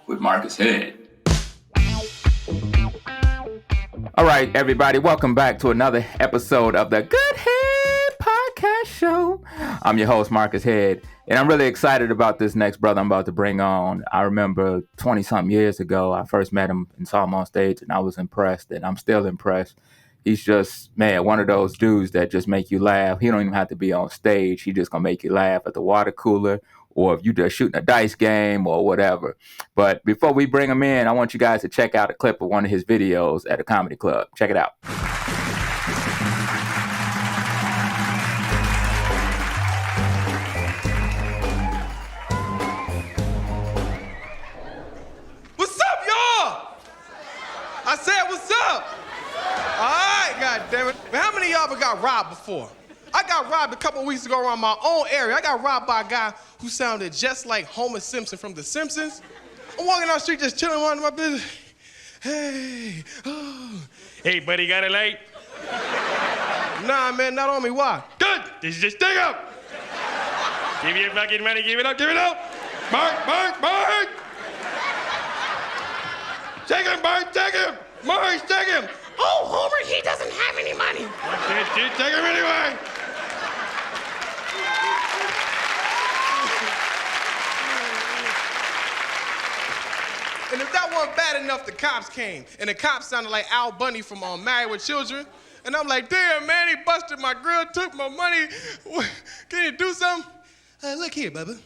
with Marcus Head. All right, everybody, welcome back to another episode of the Good Head Podcast Show. I'm your host, Marcus Head, and I'm really excited about this next brother I'm about to bring on. I remember 20-something years ago, I first met him and saw him on stage, and I was impressed, and I'm still impressed. He's just, man, one of those dudes that just make you laugh. He don't even have to be on stage. He just gonna make you laugh at the water cooler or if you just shooting a dice game or whatever. But before we bring him in, I want you guys to check out a clip of one of his videos at a comedy club. Check it out. What's up, y'all? I said, what's up? All right, goddammit. Man, how many of y'all ever got robbed before? I got robbed a couple weeks ago around my own area. I got robbed by a guy who sounded just like Homer Simpson from The Simpsons. I'm walking down the street just chilling around my business. Hey, oh. Hey, buddy, got a light? Nah, man, not on me. Why? Good. This is just dig up. Give me your fucking money. Give it up. Give it up. Mark, Mark, Mark. Take him, Mark. Take him. Mark, take him. Oh, Homer, he doesn't have any money. Okay, take him anyway. And if that wasn't bad enough, the cops came. And the cops sounded like Al Bundy from Married with Children. And I'm like, damn, man, he busted my grill, took my money. Can you do something? Look here, Bubba.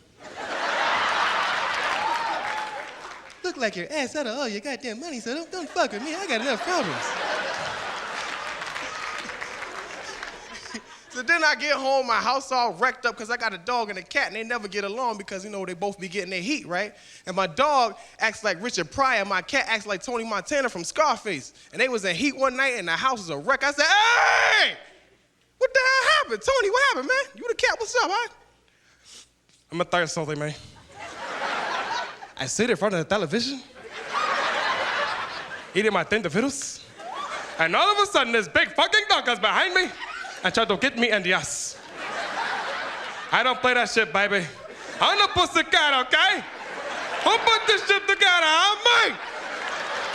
Look like your ass out of all your goddamn money, so don't fuck with me. I got enough problems. So then I get home, my house all wrecked up because I got a dog and a cat, and they never get along because, you know, they both be getting their heat, right? And my dog acts like Richard Pryor, and my cat acts like Tony Montana from Scarface. And they was in heat one night, and the house was a wreck. I said, hey! What the hell happened? Tony, what happened, man? You the cat, what's up, huh? I'm gonna tell you something, man. I sit in front of the television, eating my tenderfiddles, and all of a sudden, this big fucking dog is behind me and try to get me in the ass. I don't play that shit, baby. I'm the pussycat, okay? Who put this shit together, huh, me?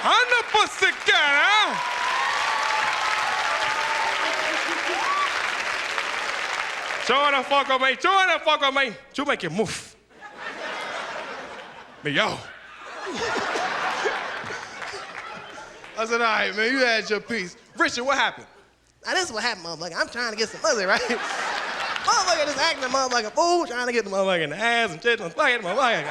I'm the pussycat, huh? Show the fuck on me, show the fuck on me. You make it move. Me, yo. I said, all right, man, you had your piece. Richard, what happened? Now, this is what happened, motherfucker. I'm trying to get some pussy, right? Motherfucker just acting a motherfucking fool, trying to get the motherfucker in the ass and shit and fucking motherfucker.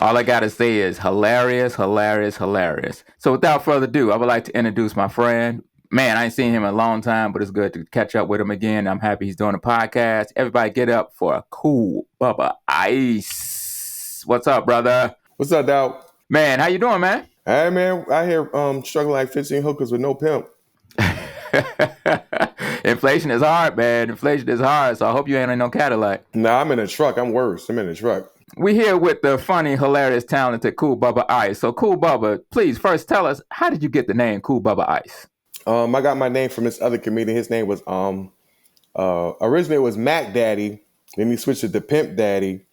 All I gotta say is hilarious, hilarious, hilarious. So without further ado, I would like to introduce my friend. Man, I ain't seen him in a long time, but it's good to catch up with him again. I'm happy he's doing a podcast. Everybody get up for a Kool Bubba Ice. What's up, brother? What's up, dog? Man, how you doing, man? Hey, man, I hear struggling like 15 hookers with no pimp. Inflation is hard, man. Inflation is hard, so I hope you ain't in no Cadillac. Nah, I'm in a truck. I'm worse. I'm in a truck. We here with the funny, hilarious, talented Kool Bubba Ice. So, Kool Bubba, please first tell us, how did you get the name Kool Bubba Ice? I got my name from this other comedian. His name was originally it was Mac Daddy. Then he switched it to Pimp Daddy,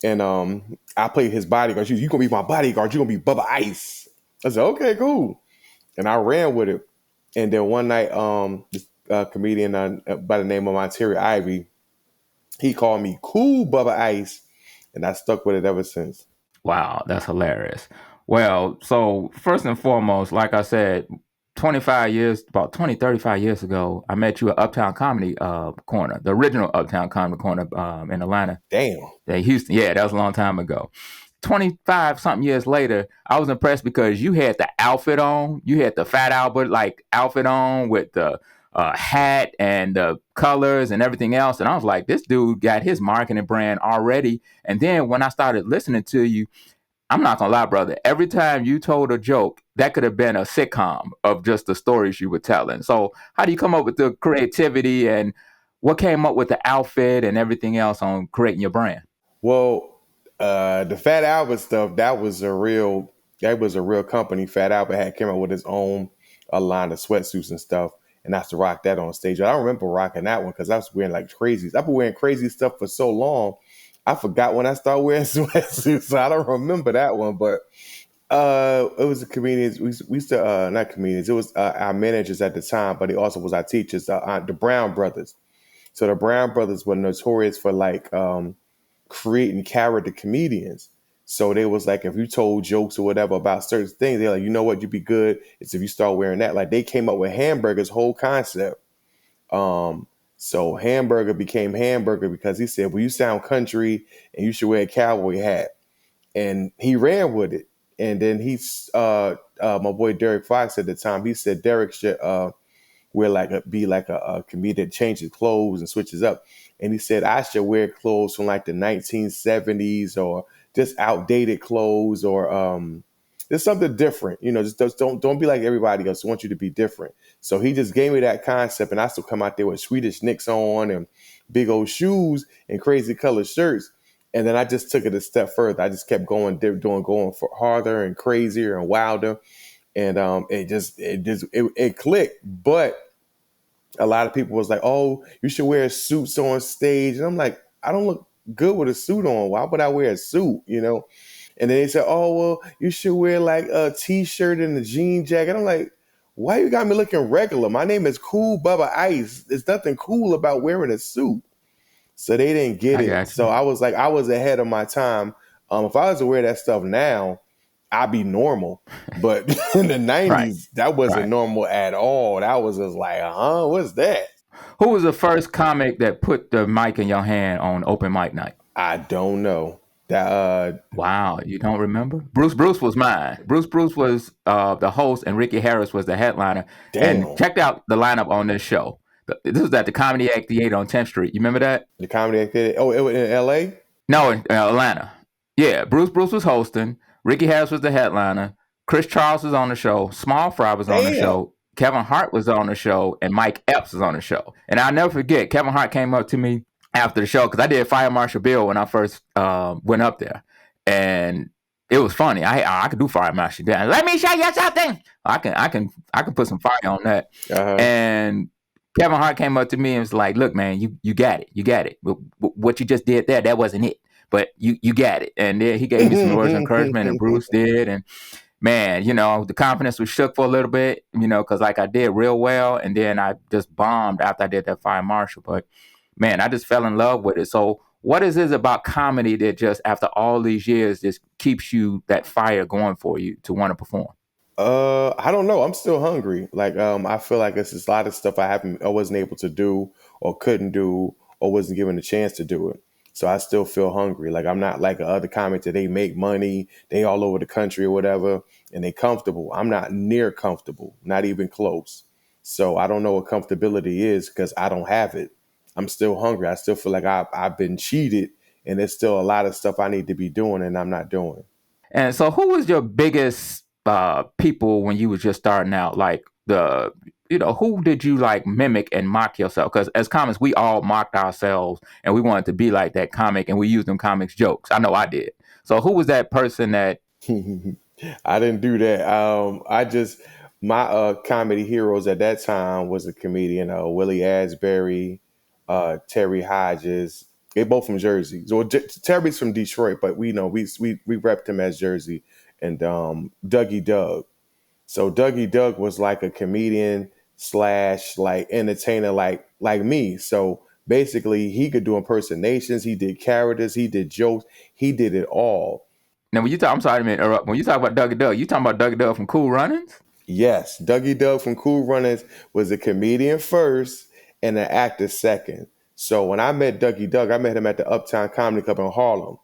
and I played his bodyguard. You gonna be my bodyguard? You gonna be Bubba Ice? I said, okay, cool, and I ran with it. And then one night, this comedian by the name of Monterey Ivy, he called me Kool Bubba Ice, and I stuck with it ever since. Wow, that's hilarious. Well, so first and foremost, like I said, 35 years ago, I met you at Uptown Comedy Corner, the original Uptown Comedy Corner in Atlanta. Damn. Yeah, Houston. Yeah, that was a long time ago. 25-something years later, I was impressed because you had the outfit on. You had the Fat Albert outfit on with the hat and the colors and everything else. And I was like, this dude got his marketing brand already. And then when I started listening to you, I'm not gonna lie, brother, every time you told a joke, that could have been a sitcom of just the stories you were telling. So how do you come up with the creativity, and what came up with the outfit and everything else on creating your brand? Well, the Fat Albert stuff, that was a real company. Fat Albert had came out with his own line of sweatsuits and stuff, and I used to rock that on stage. I don't remember rocking that one because I was wearing like crazy. I've been wearing crazy stuff for so long. I forgot when I started wearing sweatsuits, so I don't remember that one. But it was the comedians. We used to not comedians. It was our managers at the time, but he also was our teachers. The Brown brothers. So the Brown brothers were notorious for like creating character comedians. So they was like, if you told jokes or whatever about certain things, they're like, you know what, you'd be good. It's if you start wearing that. Like they came up with hamburgers whole concept. Um, so hamburger became hamburger because he said, well, you sound country and you should wear a cowboy hat. And he ran with it. And then he's my boy Derek Fox at the time. He said Derek should wear be like a comedian, changes clothes and switches up. And he said I should wear clothes from like the 1970s or just outdated clothes or just something different. You know, just don't be like everybody else. I want you to be different. So he just gave me that concept, and I still come out there with Swedish Nicks on and big old shoes and crazy colored shirts. And then I just took it a step further. I just kept going for harder and crazier and wilder. And it clicked. But a lot of people was like, "Oh, you should wear suits on stage," and I'm like, "I don't look good with a suit on. Why would I wear a suit?" You know. And then they said, "Oh, well, you should wear like a t-shirt and a jean jacket." I'm like, "Why you got me looking regular? My name is Kool Bubba Ice. There's nothing cool about wearing a suit." So they didn't get I it. got you. So I was like, I was ahead of my time. If I was to wear that stuff now, I'd be normal. But in the Right. 90s, that wasn't Right. normal at all. That was just like, what's that? Who was the first comic that put the mic in your hand on open mic night? I don't know. That Wow, you don't remember? Bruce was mine. Bruce was the host, and Ricky Harris was the headliner. And damn. checked out the lineup on this show. This was at the Comedy Act Theater on 10th Street. You remember that? The comedy activity. Oh, it was in LA? No, in Atlanta. Yeah, Bruce was hosting. Ricky Harris was the headliner. Chris Charles was on the show. Small Fry was on the Damn. show. Kevin Hart was on the show, and Mike Epps was on the show. And I'll never forget, Kevin Hart came up to me after the show because I did Fire Marshal Bill when I first went up there, and it was funny. I could do Fire Marshal Bill. Let me show you something. I can put some fire on that. Uh-huh. And Kevin Hart came up to me and was like, "Look, man, you got it. What you just did there, that wasn't it, but you got it." And then he gave me some words of encouragement, and Bruce did, and man, you know, the confidence was shook for a little bit, you know, because like I did real well, and then I just bombed after I did that Fire Marshal. But man, I just fell in love with it. So what is this about comedy that just after all these years just keeps you that fire going for you to want to perform? I don't know. I'm still hungry. Like, I feel like it's just a lot of stuff I wasn't able to do or couldn't do or wasn't given a chance to do it. So I still feel hungry. Like I'm not like other comics that they make money, they all over the country or whatever, and they comfortable. I'm not near comfortable, not even close. So I don't know what comfortability is because I don't have it. I'm still hungry. I still feel like I've been cheated, and there's still a lot of stuff I need to be doing and I'm not doing. And so, who was your biggest people when you was just starting out? Like who did you like mimic and mock yourself? Because as comics, we all mocked ourselves, and we wanted to be like that comic, and we used them comics jokes. I know I did. So, who was that person that? I didn't do that. I just my comedy heroes at that time was a comedian, Willie Asbury, Terry Hodges. They both from Jersey. So Terry's from Detroit, but we know we repped him as Jersey, and Dougie Doug. So Dougie Doug was like a comedian slash like entertainer like me. So basically he could do impersonations, he did characters, he did jokes, he did it all. Now, I'm sorry to interrupt. When you talk about Dougie Doug, you talking about Dougie Doug from Cool Runnings? Yes, Dougie Doug from Cool Runnings was a comedian first and an actor second. So when I met Dougie Doug, I met him at the Uptown Comedy Club in Harlem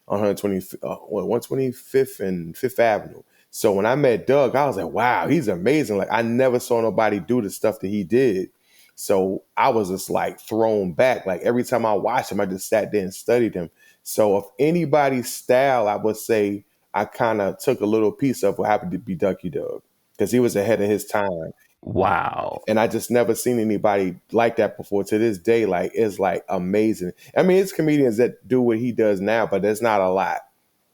on 125th and Fifth Avenue. So when I met Doug, I was like, wow, he's amazing. Like I never saw nobody do the stuff that he did. So I was just like thrown back. Like every time I watched him, I just sat there and studied him. So if anybody's style, I would say I kind of took a little piece of what happened to be Dougie Doug because he was ahead of his time. Wow. And I just never seen anybody like that before. To this day, like it's like amazing. I mean, it's comedians that do what he does now, but there's not a lot.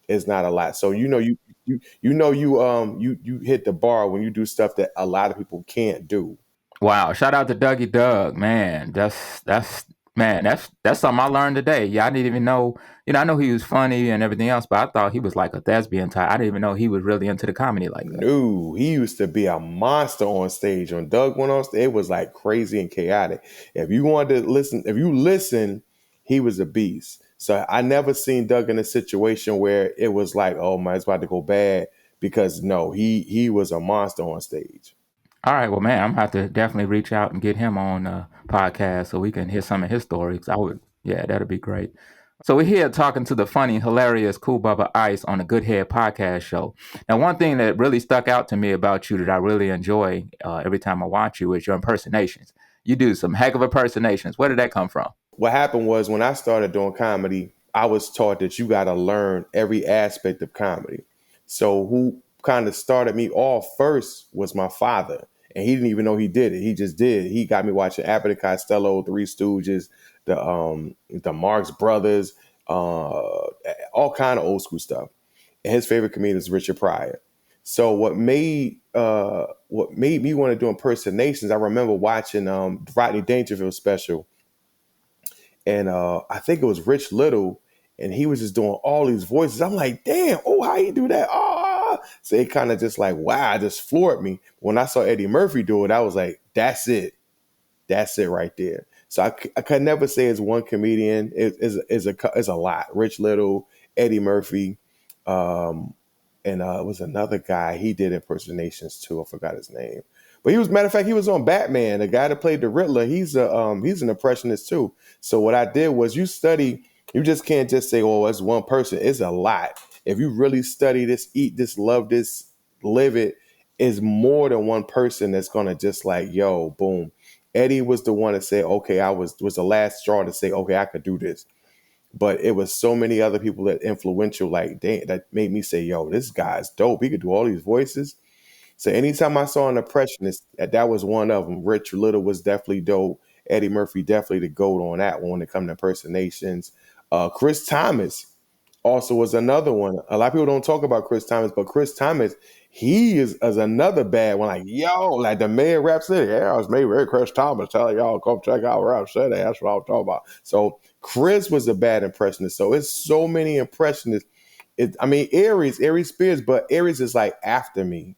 It's not a lot. So you hit the bar when you do stuff that a lot of people can't do. Wow. Shout out to Dougie Doug, man. That's Man, that's something I learned today. Yeah, I didn't even know. I know he was funny and everything else, but I thought he was like a thespian type. I didn't even know he was really into the comedy like that. No, he used to be a monster on stage. When Doug went on stage, it was like crazy and chaotic. If you listen, he was a beast. So I never seen Doug in a situation where it was like, oh my, it's about to go bad. Because no, he was a monster on stage. All right, well, man, I'm gonna have to definitely reach out and get him on a podcast so we can hear some of his stories. Yeah, that'd be great. So we're here talking to the funny, hilarious Kool Bubba Ice on the Good Head podcast show. Now, one thing that really stuck out to me about you that I really enjoy every time I watch you is your impersonations. You do some heck of impersonations. Where did that come from? What happened was when I started doing comedy, I was taught that you got to learn every aspect of comedy. So who kind of started me off first was my father. And he didn't even know he did it. He just did. He got me watching Abbott and Costello, Three Stooges, the Marx Brothers, all kind of old school stuff. And his favorite comedian is Richard Pryor. So what made me want to do impersonations, I remember watching Rodney Dangerfield special, and I think it was Rich Little, and he was just doing all these voices. I'm like, damn, oh, how you do that? Ah, so it kind of just like, wow, just floored me. When I saw Eddie Murphy do it, I was like, that's it right there. So I could never say it's one comedian. It's a lot. Rich Little, Eddie Murphy, um, and it was another guy. He did impersonations too. I forgot his name, but matter of fact, he was on Batman. The guy that played the Riddler. He's an impressionist too. So what I did was you study. You just can't just say, "Oh, it's one person." It's a lot. If you really study this, eat this, love this, live it, is more than one person that's gonna just like, yo, boom. Eddie was the one to say, okay, was the last straw to say, okay, I could do this. But it was so many other people that influential, like that made me say, yo, this guy's dope. He could do all these voices. So anytime I saw an impressionist, that was one of them. Rich Little was definitely dope. Eddie Murphy definitely the GOAT on that one when it comes to impersonations. Chris Thomas also was another one. A lot of people don't talk about Chris Thomas, but Chris Thomas, he is another bad one. Like, yo, like the mayor of Rap City. Yeah, I was made with Chris Thomas telling y'all come check out Rap City. That's what I'm talking about. So Chris was a bad impressionist. So it's so many impressionists. Aries Spears, but Aries is like after me.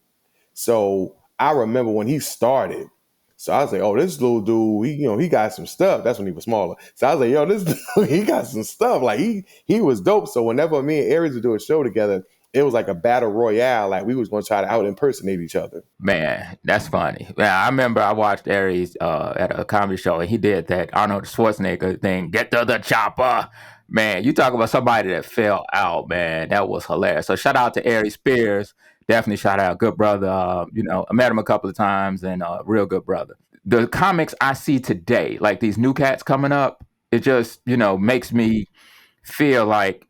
So I remember when he started. So I was like, oh, this little dude, he got some stuff. That's when he was smaller. So I was like, yo, this dude, he got some stuff. Like he was dope. So whenever me and Aries would do a show together, it was like a battle royale. Like we was going to try to out impersonate each other. Man, that's funny. Yeah, I remember I watched Aries at a comedy show, and he did that Arnold Schwarzenegger thing. Get to the chopper, man. You talk about somebody that fell out, man. That was hilarious. So shout out to Aries Spears. Definitely shout out, good brother. I met him a couple of times, and real good brother. The comics I see today, like these new cats coming up, it just makes me feel like,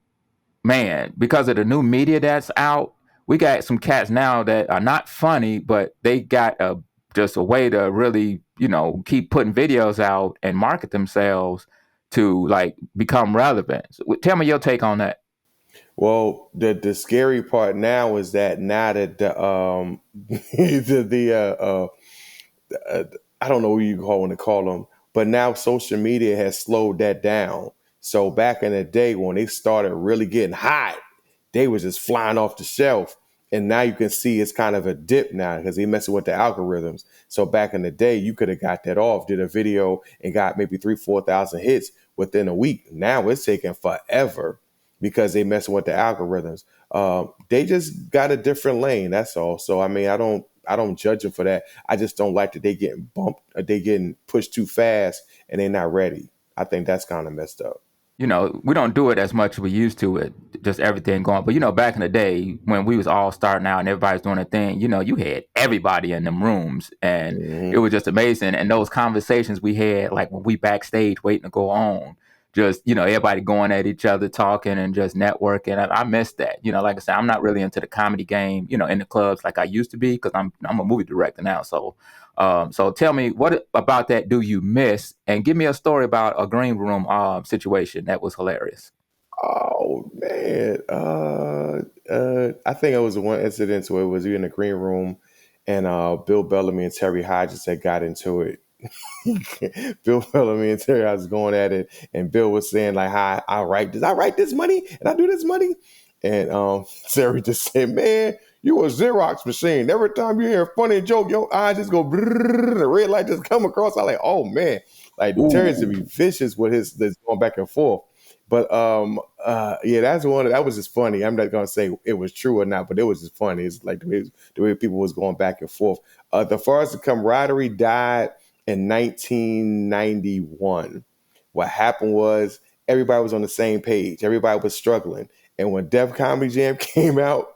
man, because of the new media that's out, we got some cats now that are not funny, but they got just a way to really, keep putting videos out and market themselves to like become relevant. So, tell me your take on that. Well, the scary part now is that now that uh, I don't know what you want to call them, but now social media has slowed that down. So back in the day when they started really getting hot, they was just flying off the shelf. And now you can see it's kind of a dip now because they messing with the algorithms. So back in the day, you could have got that off, did a video and got maybe 4,000 hits within a week. Now it's taking forever because they messing with the algorithms. They just got a different lane. That's all. So I don't judge them for that. I just don't like that they getting bumped, or they getting pushed too fast, and they're not ready. I think that's kind of messed up. We don't do it as much as we used to, it just everything going. But back in the day when we was all starting out and everybody's doing a thing, you had everybody in them rooms, and it Hmm. was just amazing. And those conversations we had, like when we backstage waiting to go on, just everybody going at each other, talking and just networking. I miss that. Like I said, I'm not really into the comedy game, in the clubs like I used to be, because I'm a movie director now. So tell me, what about that do you miss? And give me a story about a green room situation that was hilarious. Oh man, I think it was one incident where it was you in the green room, and Bill Bellamy and Terry Hodges had got into it. Bill Bellamy and Terry I was going at it, and Bill was saying like, "Hi, I write this money, and I do this money," and Terry just said, "Man, you a Xerox machine. Every time you hear a funny joke, your eyes just go brrrr, the red light just come across." I like, oh man, like Terry's to be Ooh. vicious with his this going back and forth. But yeah, that's one that was just funny. I'm not gonna say it was true or not, but it was just funny. It's like the way people was going back and forth. The far as the camaraderie died in 1991. What happened was everybody was on the same page. Everybody was struggling. And when Def Comedy Jam came out,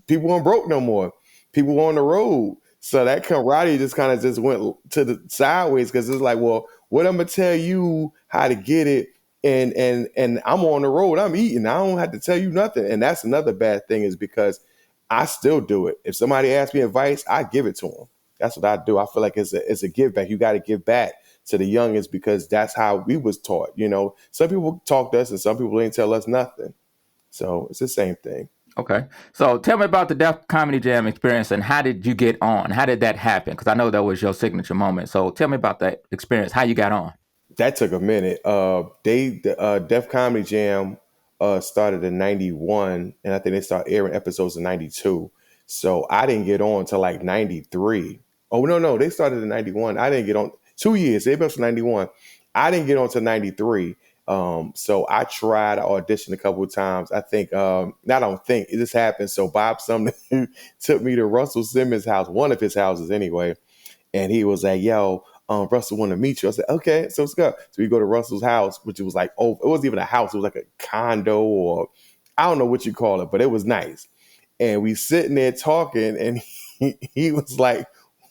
people weren't broke no more. People were on the road. So that camaraderie just kind of just went to the sideways because it's like, well, what I'm gonna tell you how to get it, and I'm on the road, I'm eating. I don't have to tell you nothing. And that's another bad thing is because I still do it. If somebody asks me advice, I give it to them. That's what I do. I feel like it's a give back. You got to give back to the youngest because that's how we was taught. Some people talk to us and some people ain't tell us nothing. So it's the same thing. Okay. So tell me about the Def Comedy Jam experience and how did you get on? How did that happen? Because I know that was your signature moment. So tell me about that experience, how you got on. That took a minute. The Def Comedy Jam started in '91, and I think they started airing episodes in '92. So I didn't get on till like '93. Oh no, they started in '91. I didn't get on 2 years. They built in '91. I didn't get on till '93. So I tried to audition a couple of times. I think I don't think it just happened. So Bob Sumner took me to Russell Simmons' house, one of his houses anyway, and he was like, "Yo, Russell want to meet you." I said, "Okay, so let's go." So we go to Russell's house, which was like, oh, it wasn't even a house; it was like a condo, or I don't know what you call it, but it was nice. And we sitting there talking, and he was like,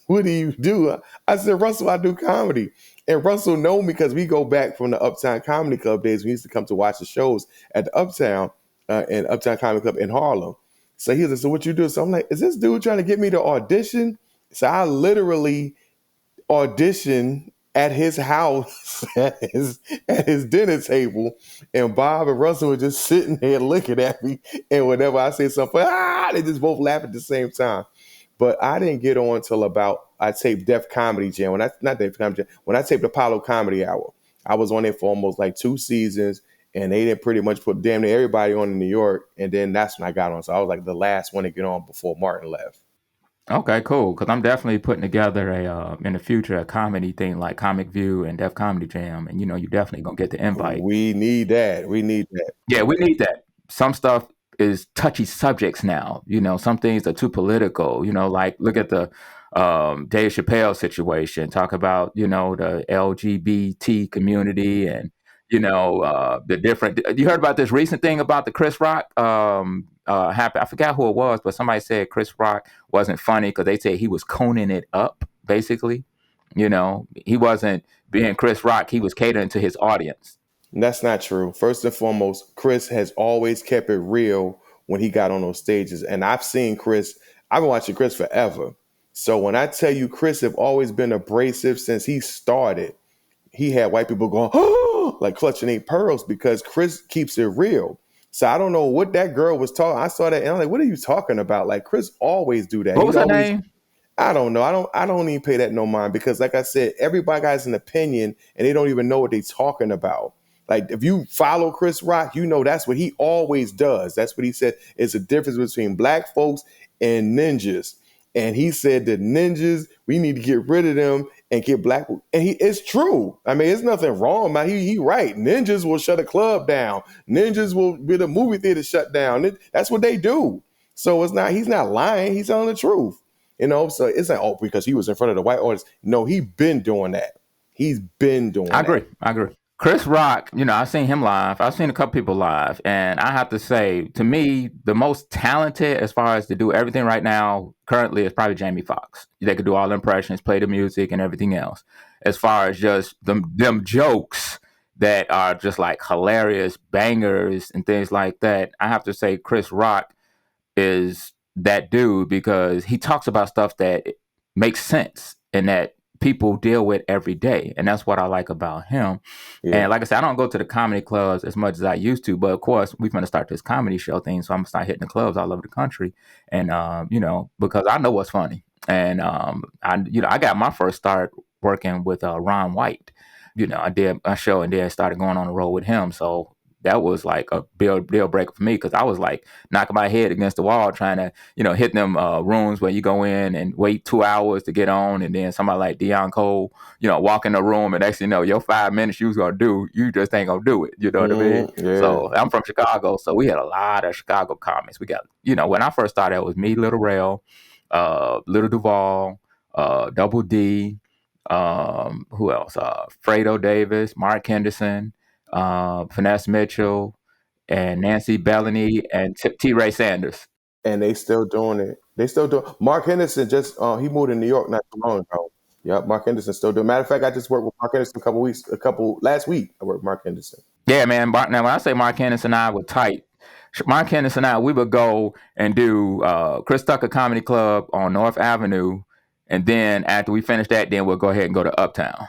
"What do you do?" I said, "Russell, I do comedy." And Russell know me because we go back from the Uptown Comedy Club days. We used to come to watch the shows at the Uptown and Uptown Comedy Club in Harlem. So he was like, "So what you do?" So I'm like, "Is this dude trying to get me to audition?" So I literally audition at his house at his dinner table, and Bob and Russell were just sitting there looking at me, and whenever I say something, they just both laugh at the same time. But I didn't get on until about I taped Def Comedy Jam when I not Def Comedy Jam when I taped Apollo Comedy Hour. I was on it for almost like 2 seasons, and they didn't pretty much put damn near everybody on in New York, and then that's when I got on. So I was like the last one to get on before Martin left. Okay, cool. Because I'm definitely putting together in the future a comedy thing like Comic View and Def Comedy Jam, and you definitely gonna get the invite. We need that. We need that. Yeah, we need that. Some stuff is touchy subjects now. Some things are too political. Like look at the Dave Chappelle situation. Talk about the LGBT community and the different. You heard about this recent thing about the Chris Rock happen? I forgot who it was, but somebody said Chris Rock wasn't funny because they said he was coning it up. Basically, he wasn't being Chris Rock. He was catering to his audience. And that's not true. First and foremost, Chris has always kept it real when he got on those stages. And I've seen Chris, I've been watching Chris forever. So when I tell you Chris have always been abrasive since he started, he had white people going, oh, like clutching their pearls because Chris keeps it real. So I don't know what that girl was talking. I saw that and I'm like, what are you talking about? Like Chris always do that. What was He'd her always name? I don't know. I don't even pay that no mind because like I said, everybody has an opinion and they don't even know what they're talking about. Like if you follow Chris Rock, you know that's what he always does. That's what he said. It's a difference between black folks and ninjas. And he said that ninjas, we need to get rid of them and get black. And it's true. I mean, it's nothing wrong. Man. He right. Ninjas will shut a club down. Ninjas will get a movie theater shut down. That's what they do. So he's not lying. He's telling the truth. So it's like, oh, because he was in front of the white audience. No, he's been doing that. He's been doing I that. agree. I agree. Chris Rock, I've seen him live. I've seen a couple people live. And I have to say, to me, the most talented as far as to do everything right now currently is probably Jamie Foxx. They could do all the impressions, play the music and everything else. As far as just them jokes that are just like hilarious bangers and things like that, I have to say Chris Rock is that dude because he talks about stuff that makes sense and that people deal with every day. And that's what I like about him. Yeah. And like I said, I don't go to the comedy clubs as much as I used to, but of course we're going to start this comedy show thing. So I'm going to start hitting the clubs all over the country. And, because I know what's funny. And, I got my first start working with Ron White. I did a show and then started going on the road with him. So that was like a deal breaker for me because I was like knocking my head against the wall trying to, hit them rooms where you go in and wait 2 hours to get on. And then somebody like Deion Cole, walk in the room and actually your 5 minutes you was going to do, you just ain't going to do it. You know what I mean? Yeah. So I'm from Chicago. So we had a lot of Chicago comics. We got, when I first started, it was me, Little Rail, Little Duval, Double D, who else? Fredo Davis, Mark Henderson, Finesse Mitchell, and Nancy Bellany, and T. Ray Sanders. And they still doing it. They still do. Mark Henderson just he moved to New York not too long ago. Yep, Mark Henderson still doing. Matter of fact, I just worked with Mark Henderson last week. I worked with Mark Henderson. Yeah, man. Now, when I say Mark Henderson and I were tight, Mark Henderson and I, we would go and do Chris Tucker Comedy Club on North Avenue. And then after we finished that, then we'll go ahead and go to Uptown.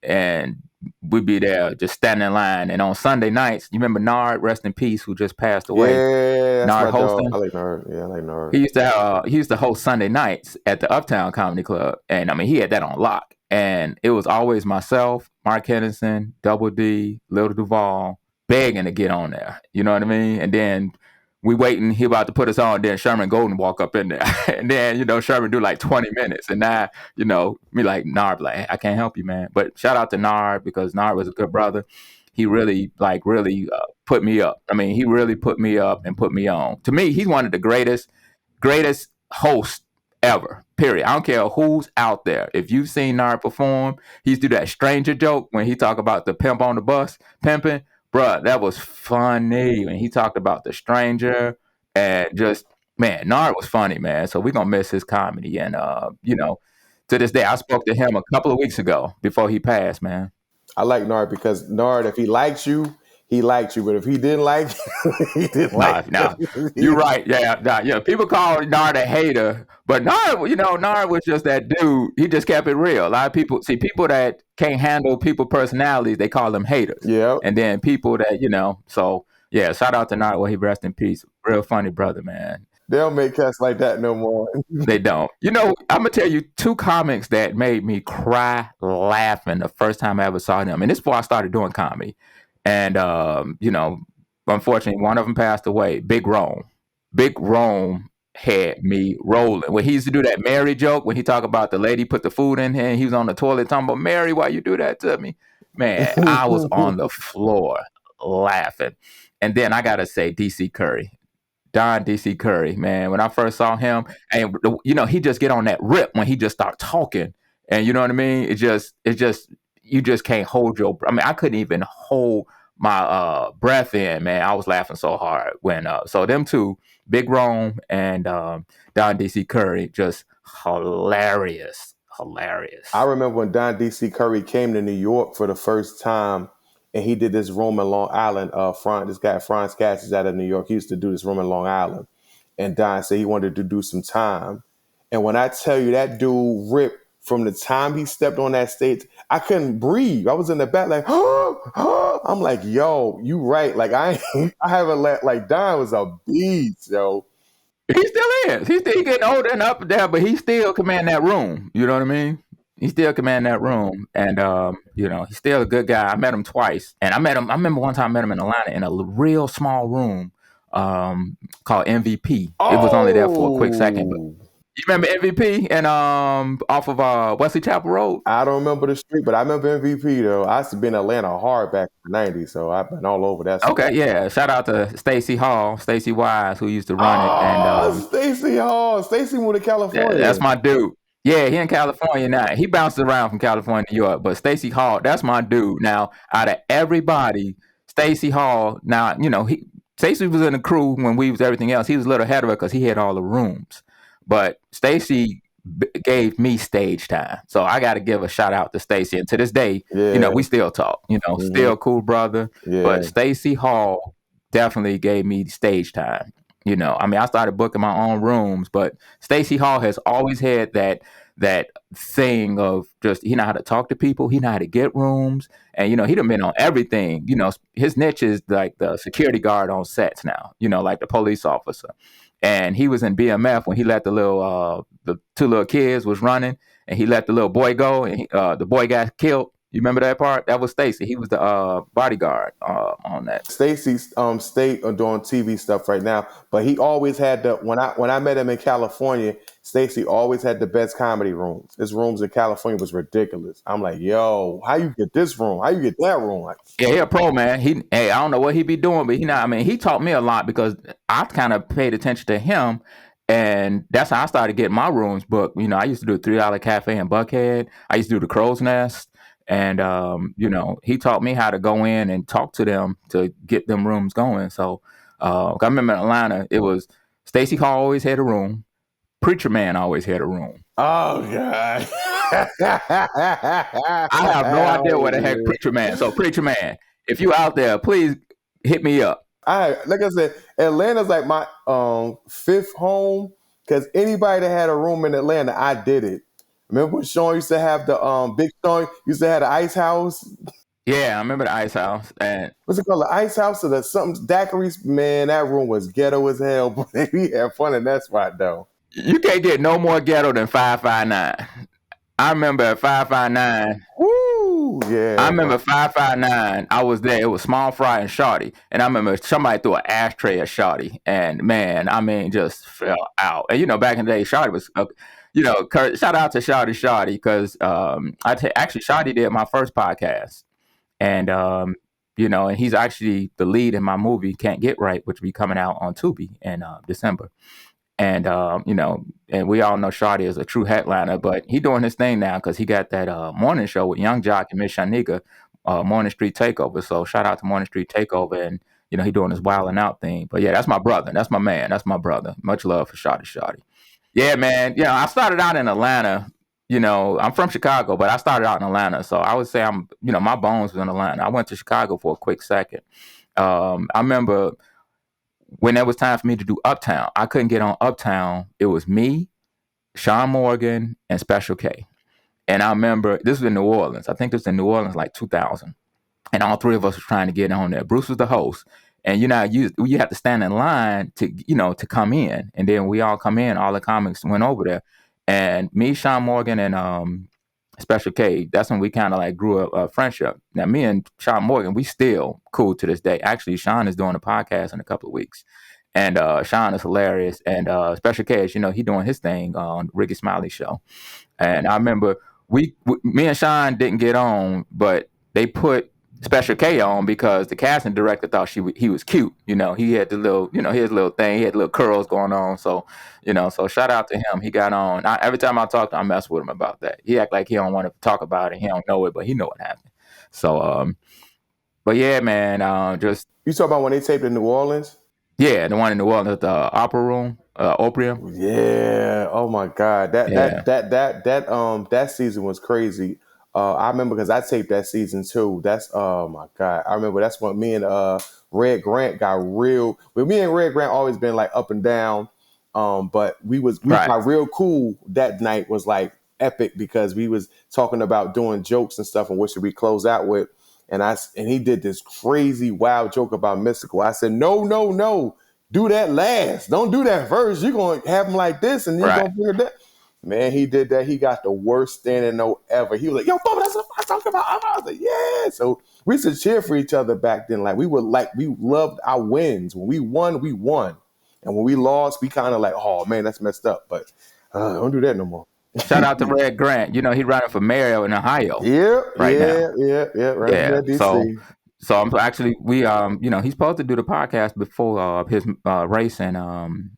And we'd be there just standing in line. And on Sunday nights, you remember Nard, rest in peace, who just passed away? Yeah, Nard hosting. I like Nard. Yeah, I like Nard. He used to host Sunday nights at the Uptown Comedy Club. And I mean, he had that on lock. And it was always myself, Mark Henderson, Double D, Little Duval, begging to get on there. You know what I mean? And then we waiting, he about to put us on, then Sherman Golden walk up in there. And then, Sherman do like 20 minutes. And now, me like, Nard, like, I can't help you, man. But shout out to Nard because Nard was a good brother. He really put me up. I mean, he really put me up and put me on. To me, he's one of the greatest hosts ever, period. I don't care who's out there. If you've seen Nard perform, he used to do that stranger joke when he talk about the pimp on the bus, pimping. Bruh, that was funny when he talked about the stranger and just, man, Nard was funny, man. So we're going to miss his comedy. And, to this day, I spoke to him a couple of weeks ago before he passed, man. I like Nard because Nard, if he likes you, he liked you. But if he didn't like you, he didn't like you. You're right. Yeah. People call Nard a hater. But Nard, Nard was just that dude. He just kept it real. A lot of people that can't handle people's personalities, they call them haters. Yeah. And then people that, so yeah, shout out to Nard. Well, he rest in peace. Real funny brother, man. They don't make cats like that no more. They don't. I'm going to tell you 2 comics that made me cry laughing the first time I ever saw them. And this before I started doing comedy. And, unfortunately, one of them passed away, Big Rome. Big Rome had me rolling. When he used to do that Mary joke, when he talked about the lady put the food in here and he was on the toilet talking about, Mary, why you do that to me? Man, I was on the floor laughing. And then I got to say DC Curry. Don DC Curry, man. When I first saw him, and he just get on that rip when he just start talking. And you know what I mean? It just you just can't hold I couldn't even hold my breath in, man. I was laughing so hard when so them 2, Big Rome and Don DC Curry, just hilarious. I remember when Don DC Curry came to New York for the first time, and he did this room in Long Island. This guy Franz Cass is out of New York. He used to do this room in Long Island, and Don said he wanted to do some time. And when I tell you that dude ripped from the time he stepped on that stage, I couldn't breathe. I was in the back like, I'm like, yo, you right. Like I haven't like Don was a beast, yo. He still is. He's still getting older and up there, but he still command that room. You know what I mean? He still command that room. And, he's still a good guy. I met him twice. And I remember one time I met him in Atlanta in a real small room called MVP. It was only there for a quick second, but you remember MVP and off of Wesley Chapel Road? I don't remember the street, but I remember MVP though. I used to be in Atlanta hard back in the 90s, so I've been all over that. Okay, yeah. Shout out to Stacey Hall, Stacey Wise, who used to run it. And Stacey Hall. Stacey moved to California. Yeah, that's my dude. Yeah, he in California now. He bounced around from California to New York, but Stacey Hall, that's my dude. Now, out of everybody, Stacey Hall, now, Stacey was in the crew when we was everything else. He was a little ahead of her because he had all the rooms. But Stacey gave me stage time. So I got to give a shout out to Stacey. And to this day, we still talk, still cool brother. Yeah. But Stacey Hall definitely gave me stage time. I started booking my own rooms, but Stacey Hall has always had that thing of just, he know how to talk to people. He know how to get rooms. And, he done been on everything. His niche is like the security guard on sets now, like the police officer. And he was in BMF when he let the 2 little kids was running. and he let the little boy go, and the boy got killed. You remember that part? That was Stacy. He was the bodyguard on that. Stacy's state on doing TV stuff right now, but he always had the when I met him in California, Stacy always had the best comedy rooms. His rooms in California was ridiculous. I'm like, yo, how you get this room? How you get that room? Like, Yeah, he a pro, man. Hey, I don't know what he be doing, but he not. I mean, he taught me a lot because I kind of paid attention to him, and that's how I started getting my rooms booked. I used to do a $3 cafe in Buckhead. I used to do the Crow's Nest, and he taught me how to go in and talk to them to get them rooms going. So I remember in Atlanta, it was Stacey Hall always had a room. Preacher Man always had a room. oh god. I have no idea what the heck Preacher Man. So Preacher Man, if you out there, please hit me up. Like I said, Atlanta's like my fifth home because anybody that had a room in Atlanta, I did it. Remember when Sean used to have the Big Sean used to have the ice house? Yeah, I remember the Ice House, and What's it called? The ice house or the something daiquiris? Man, that room was ghetto as hell. But we had fun in that spot though. you can't get no more ghetto than 559. I remember at 559. Woo! Yeah. I remember 559. I was there. It was Small Fry and Shawty, and I remember somebody threw an ashtray at Shawty, and man, I mean, just fell out. And back in the day, Shawty was, shout out to Shawty because actually Shawty did my first podcast, and and he's actually the lead in my movie Can't Get Right, which will be coming out on Tubi in December. And and we all know Shawty is a true headliner, but he doing his thing now because he got that morning show with Young Jock and Miss Shanika, Morning Street Takeover. So shout out to Morning Street Takeover, and he doing his wilding out thing. But yeah, that's my brother, that's my man, that's my brother. Much love for Shawty. Yeah, man. I started out in Atlanta. I'm from Chicago, but I started out in Atlanta, so I would say I'm my bones was in Atlanta. I went to Chicago for a quick second. I remember when it was time for me to do Uptown, I couldn't get on Uptown. It was me, Sean Morgan, and Special K. And I remember this was in New Orleans. I think this was in New Orleans like 2000. And all three of us were trying to get on there. Bruce was the host. And you have to stand in line to come in. And then we all come in, all the comics went over there. And me, Sean Morgan, and Special K, that's when we kind of like grew a friendship. Now, me and Sean Morgan, we still cool to this day. Actually, Sean is doing a podcast in a couple of weeks. And Sean is hilarious. And Special K, he doing his thing on Ricky Smiley's show. And I remember me and Sean didn't get on, but they put Special K on because the casting director thought he was cute. He had the little, his little thing. He had little curls going on. So, so shout out to him. He got on. Every time I talk to him, I mess with him about that. He act like he don't want to talk about it. He don't know it, but he know what happened. So, but yeah, man, just. You talk about when they taped in New Orleans? Yeah, the one in New Orleans at the Opera Room, Opium. Yeah. Oh my God. That season was crazy. I remember because I taped that season too. That's oh my God. I remember that's when me and Red Grant got real. But me and Red Grant always been like up and down. But we got real cool that night was like epic because we was talking about doing jokes and stuff and what should we close out with. And he did this crazy wild joke about Mystical. I said, no. Do that last. Don't do that first. You're going to have him like this and you're going to figure that. Man, he did that. He got the worst standing note ever. He was like, yo, Bubba, that's what I'm talking about. I was like, yeah. So we used to cheer for each other back then. We loved our wins. When we won, we won. And when we lost, we kind of like, oh, man, that's messed up. But don't do that no more. Shout out to Red Grant. He running for mayor in Ohio. Yeah, right now. Yeah, right yeah. in DC. So I'm actually he's supposed to do the podcast before his race in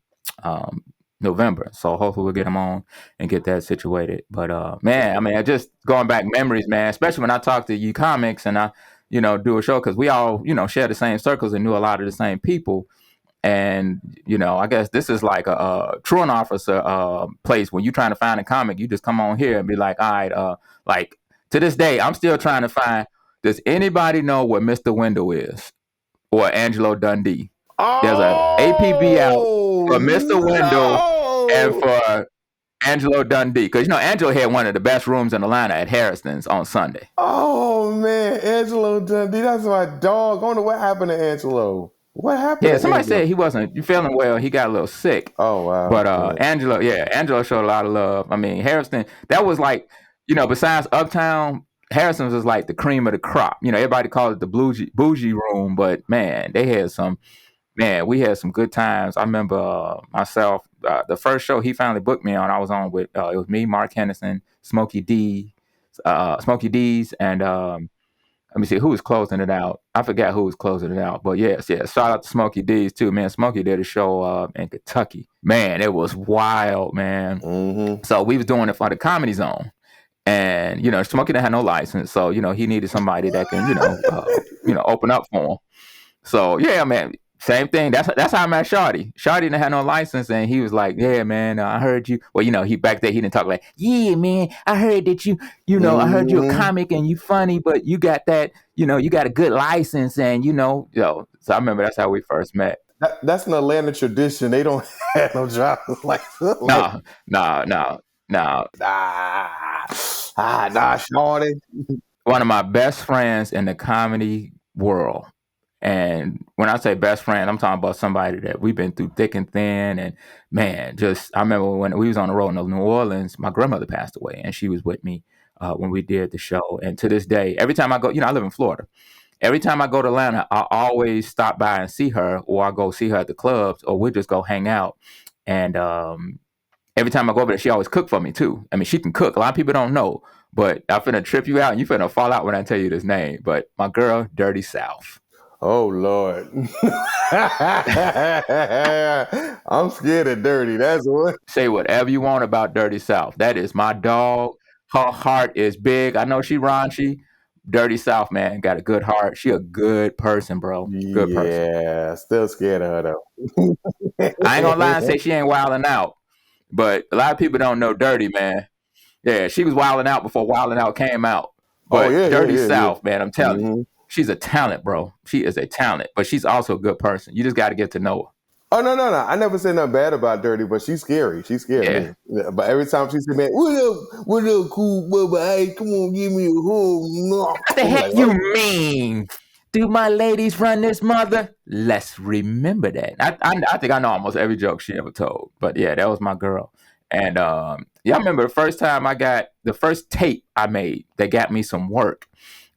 November. So hopefully we'll get him on and get that situated. But man, I mean, just going back memories, man. Especially when I talk to you comics and I do a show because we all share the same circles and knew a lot of the same people. And, I guess this is like a truant officer place when you're trying to find a comic. You just come on here and be like, all right, like to this day, I'm still trying to find, does anybody know what Mr. Window is or Angelo Dundee? There's a APB out for Mr. Window and for Angelo Dundee. Because, Angelo had one of the best rooms in Atlanta at Harrison's on Sunday. Oh, man, Angelo Dundee, that's my dog. I wonder what happened to Angelo. What happened Yeah, to somebody Angela? said he wasn't feeling well. He got a little sick. Oh wow. But Yeah. Angela showed a lot of love. I mean, Harrison, that was like, besides Uptown, Harrison's was like the cream of the crop. Everybody called it the bougie room, but man, we had some good times. I remember myself, the first show he finally booked me on, I was on with, it was me, Mark Henderson, Smokey D's, and let me see who was closing it out. I forgot who was closing it out, but yes. Shout out to Smokey D's too, man. Smokey did a show in Kentucky. Man, it was wild, man. Mm-hmm. So we was doing it for the Comedy Zone, and Smokey didn't have no license, so he needed somebody that can open up for him. So yeah, man, same thing. That's how I met Shawty. Shawty didn't have no license, and he was like, "Yeah, man, I heard you." Well, he back there he didn't talk like, "Yeah, man, I heard that I heard you a Mm-hmm. comic and you funny, but you got that, you got a good license, and yo." So I remember that's how we first met. That's an Atlanta tradition. They don't have no driver's license. Like, No, no, no, no. shorty. One of my best friends in the comedy world. And when I say best friend, I'm talking about somebody that we've been through thick and thin. And man, I remember when we was on the road in New Orleans, my grandmother passed away, and she was with me when we did the show. And to this day, every time I go, I live in Florida. Every time I go to Atlanta, I always stop by and see her, or I go see her at the clubs, or we just go hang out. And every time I go over there, she always cook for me too. I mean, she can cook. A lot of people don't know, but I'm finna trip you out, and you finna fall out when I tell you this name. But my girl, Dirty South. Oh Lord. I'm scared of dirty. That's what. Say whatever you want about Dirty South. That is my dog. Her heart is big. I know she raunchy. Dirty South, man, got a good heart. She a good person, bro. Good person. Yeah, still scared of her though. I ain't gonna lie and say she ain't wilding out, but a lot of people don't know Dirty, man. Yeah, she was wilding out before Wilding Out came out. Oh But yeah, Dirty yeah. South, man, I'm telling you, Mm-hmm. she's a talent, bro. She is a talent, but she's also a good person. You just got to get to know Oh no. I never said nothing bad about Dirty, but she's scary. She her. scared Yeah. me. Yeah, but every time she said, "Man, what up, cool Bubba? Hey, come on, give me a hug." What the I'm heck like, you oh. mean? Do my ladies run this mother? Let's remember that. I think I know almost every joke she ever told. But yeah, that was my girl. And yeah, I remember the first time I got the first tape I made that got me some work.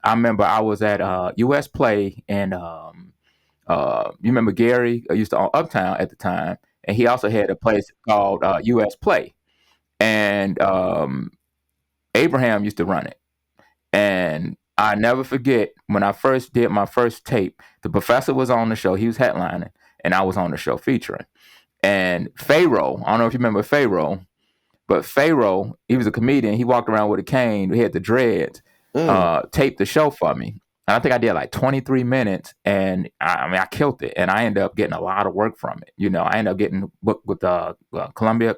I remember I was at US Play, and you remember Gary used to own Uptown at the time, and he also had a place called US Play, and Abraham used to run it. And I never forget when I first did my first tape, the professor was on the show, he was headlining, and I was on the show featuring. And Pharaoh, I don't know if you remember Pharaoh, but Pharaoh, he was a comedian. He walked around with a cane. He had the dreads. Mm. Taped the show for me. And I think I did like 23 minutes, and I killed it. And I ended up getting a lot of work from it. I ended up getting booked with Columbia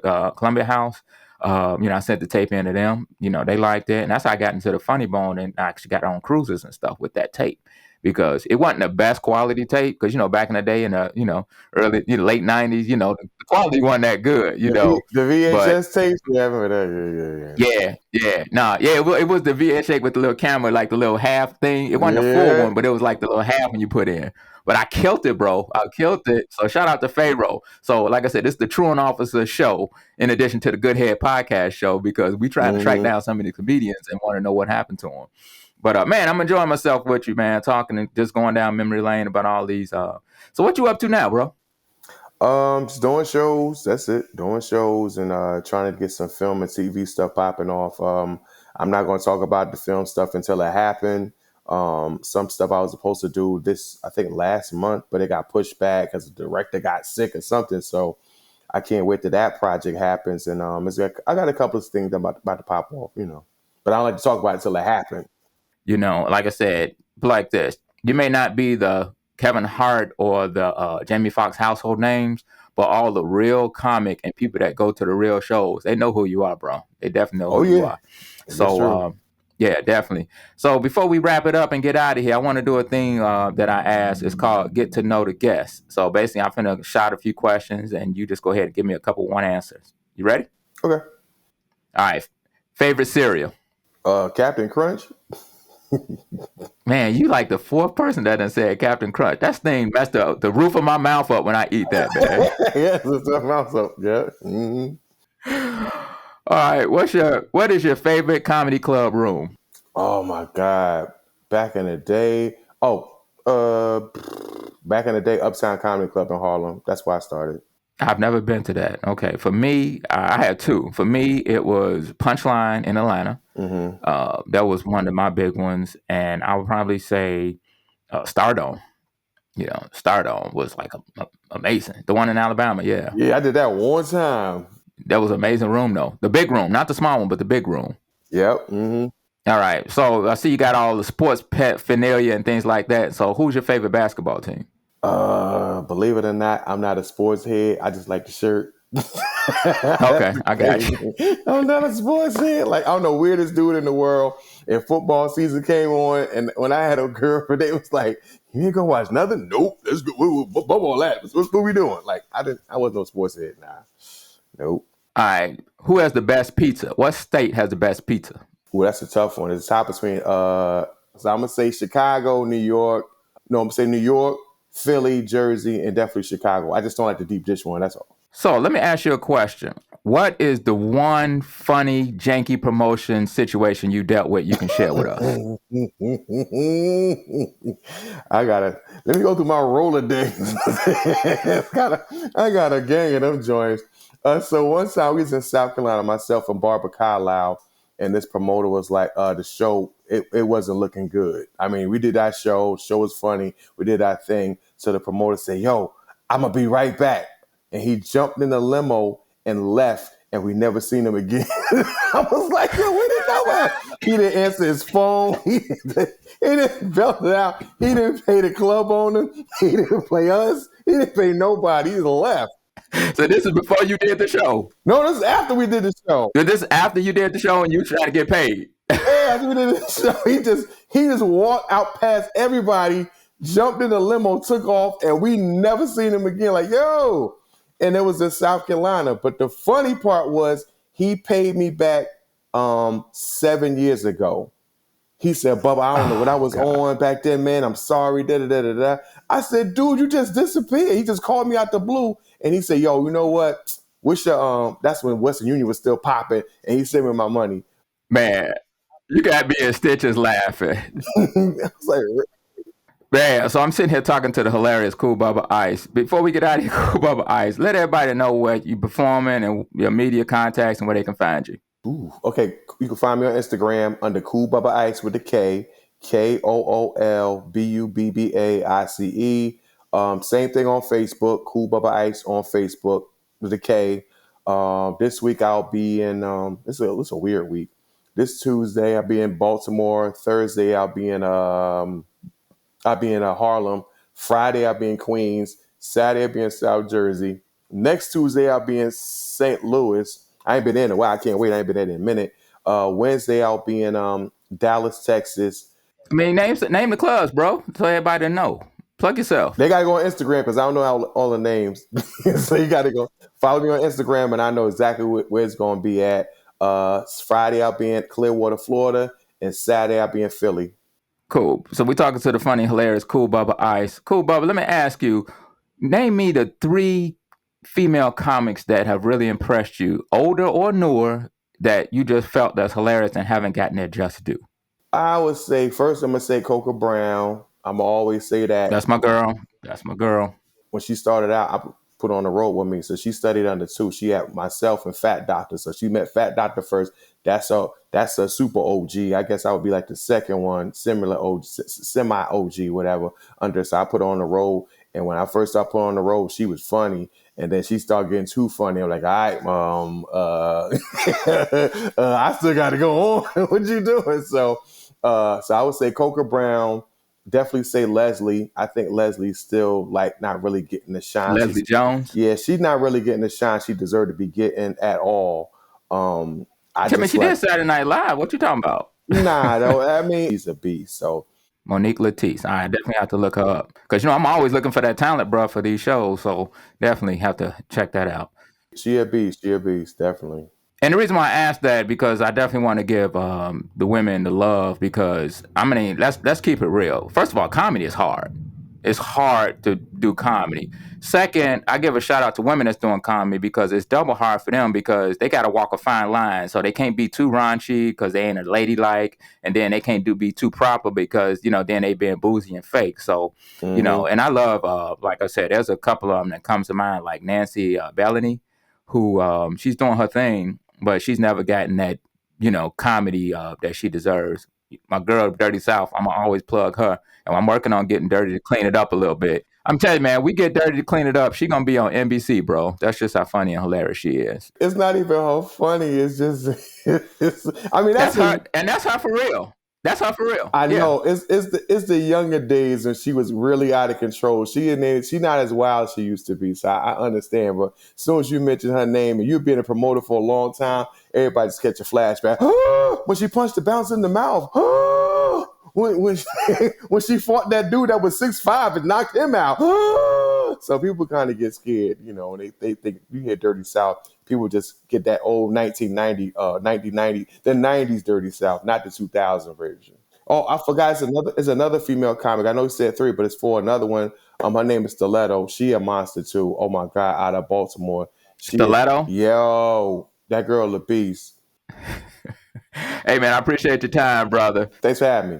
House. I sent the tape in to them. They liked it, and that's how I got into the Funny Bone, and I actually got on cruises and stuff with that tape, because it wasn't the best quality tape. Because back in the day, in the early late '90s, the quality wasn't that good. The But VHS tapes. Yeah, I remember that. it was the VHS with the little camera, like the little half thing. It wasn't the full Yeah. one, but it was like the little half when you put in. But I killed it, bro. I killed it. So shout out to Pharaoh. So like I said, this is the Truant Officer show, in addition to the Good Head podcast show, because we trying to track Mm-hmm. down some of the comedians and want to know what happened to them. But man, I'm enjoying myself with you, man, talking and just going down memory lane about all these. So what you up to now, bro? Just doing shows. That's it. Doing shows and trying to get some film and TV stuff popping off. I'm not going to talk about the film stuff until it happened. Some stuff I was supposed to do I think last month, but it got pushed back because the director got sick or something. So I can't wait till that project happens. And I got a couple of things about to pop off, but I don't like to talk about it until it happens. Like I said, like this, you may not be the Kevin Hart or the Jamie Foxx household names, but all the real comic and people that go to the real shows, they know who you are, bro. They definitely know Oh who you yeah, are. that's So, true. yeah, definitely. So before we wrap it up and get out of here, I want to do a thing that I asked. It's called Get to Know the Guest. So basically, I'm finna shot a few questions, and you just go ahead and give me a couple one answers. You ready? Okay. All right. Favorite cereal? Captain Crunch. Man, you like the fourth person that done said Captain Crunch. That thing messed up the roof of my mouth up when I eat that, man. Yes, it's a mouse up. Yeah. Mm-hmm. All right, what is your favorite comedy club room? Oh my God. Back in the day. Back in the day, Uptown Comedy Club in Harlem. That's where I started. I've never been to that. Okay, for me, I had two. For me, it was Punchline in Atlanta. Mm-hmm. That was one of my big ones, and I would probably say Stardome. Stardome was like amazing. The one in Alabama, yeah, Yeah, I did that one time. that was an amazing room though. The big room, not the small one, but the big room. Yep. Mm-hmm. All right, so I see you got all the sports paraphernalia and things like that. So who's your favorite basketball team? Believe it or not, I'm not a sports head. I just like the shirt. Okay, I got you. I'm not a sports head. Like, I'm the weirdest dude in the world. And football season came on, and when I had a girlfriend, they was like, "You ain't gonna watch nothing?" Nope. Let's go. What all that? What we doing? Like, I wasn't no sports head. Nah. Nope. All right, who has the best pizza? What state has the best pizza? Ooh, that's a tough one. It's a top between so I'm gonna say Chicago, New York. No, I'm gonna say New York, Philly, Jersey, and definitely Chicago. I just don't like the deep dish one. That's all. So let me ask you a question. What is the one funny, janky promotion situation you dealt with you can share with us? Let me go through my Rolodex. I got a gang of them joints. So one time we was in South Carolina, myself and Barbara Carlisle, and this promoter was like, the show, it wasn't looking good. I mean, we did that show was funny, we did that thing. So the promoter said, "Yo, I'm gonna be right back." And he jumped in the limo and left, and we never seen him again. I was like, "Yo, where did that go?" He didn't answer his phone. He didn't belt it out. He didn't pay the club owner. He didn't pay us. He didn't pay nobody. He just left. So this is before you did the show. No, this is after we did the show. This is after you did the show and you try to get paid. Yeah, after we did the show, he just walked out past everybody, jumped in the limo, took off, and we never seen him again. Like, yo. And it was in South Carolina. But the funny part was he paid me back 7 years ago. He said, "Bubba, I don't know what I was on back then, man. I'm sorry." Da, da, da, da, da. I said, "Dude, you just disappeared." He just called me out the blue. And he said, "Yo, you know what? Wish that's when Western Union was still popping." And he sent me my money. Man, you got me in stitches laughing. I was like, Man, so I'm sitting here talking to the hilarious Kool Bubba Ice. Before we get out of here, Kool Bubba Ice, let everybody know where you performing and your media contacts and where they can find you. ooh, okay, you can find me on Instagram under Kool Bubba Ice with a K, KoolBubbaice. Same thing on Facebook, Kool Bubba Ice on Facebook with a K. This week I'll be in. It's a weird week. This Tuesday I'll be in Baltimore. Thursday I'll be in Harlem. Friday I'll be in Queens. Saturday I'll be in South Jersey. Next Tuesday I'll be in St. Louis. I ain't been in a while. I can't wait. I ain't been in a minute. Wednesday I'll be in Dallas, Texas. I mean, name the clubs, bro, so everybody know. Plug yourself. They gotta go on Instagram because I don't know all the names. So you gotta go follow me on Instagram, and I know exactly where it's gonna be at. Friday I'll be in Clearwater, Florida, and Saturday I'll be in Philly. Cool. So we're talking to the funny, hilarious Kool Bubba Ice. Kool Bubba, let me ask you, name me the 3 female comics that have really impressed you, older or newer, that you just felt that's hilarious and haven't gotten their just due. I would say first I'm gonna say Coca Brown. I'm gonna always say that. That's my girl. That's my girl. When she started out, I put her on the road with me. So she studied under 2. She had myself and Fat Doctor. So she met Fat Doctor first. That's a super OG. I guess I would be like the second one, similar OG, semi OG, whatever. Under so I put her on the road. And when I first started putting her on the road, she was funny. And then she started getting too funny. I'm like, all right, mom, I still got to go on. What you doing? So I would say Coca Brown. Definitely say Leslie. I think Leslie's still like not really getting the shine. Leslie Jones. Yeah, she's not really getting the shine she deserved to be getting at all. She did Saturday Night Live. What you talking about? Nah, though. I mean, she's a beast. So Monique Latisse. I definitely have to look her up because I'm always looking for that talent, bro, for these shows. So definitely have to check that out. She a beast. Definitely. And the reason why I asked that because I definitely want to give the women the love because I mean let's keep it real. First of all, comedy is hard. It's hard to do comedy. Second, I give a shout out to women that's doing comedy because it's double hard for them because they got to walk a fine line. So they can't be too raunchy because they ain't a ladylike, and then they can't be too proper because then they being boozy and fake. So and I love like I said, there's a couple of them that comes to mind like Nancy Bellany, who she's doing her thing, but she's never gotten that comedy that she deserves. My girl Dirty South, I'm gonna always plug her, and I'm working on getting Dirty to clean it up a little bit. I'm telling you, man, we get Dirty to clean it up, she gonna be on NBC, bro. That's just how funny and hilarious she is. It's not even how funny. It's just, I mean, that's her, and that's her for real. That's her for real. I know. It's the younger days when she was really out of control. She not as wild as she used to be. So I understand. But as soon as you mention her name and you've been a promoter for a long time, everybody just catch a flashback. When she punched the bouncer in the mouth. When she fought that dude that was 6'5" and knocked him out. So people kind of get scared, and they think you hear Dirty South. People just get that old 1990, the 90s Dirty South, not the 2000 version. Oh, I forgot. It's another female comic. I know you said 3, but it's 4. Another one. Her name is Stiletto. She a monster too. Oh my God, out of Baltimore. Stiletto. Yo, that girl a beast. Hey man, I appreciate your time, brother. Thanks for having me.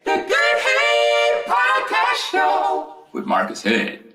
The Good Head Podcast Show with Marcus Head.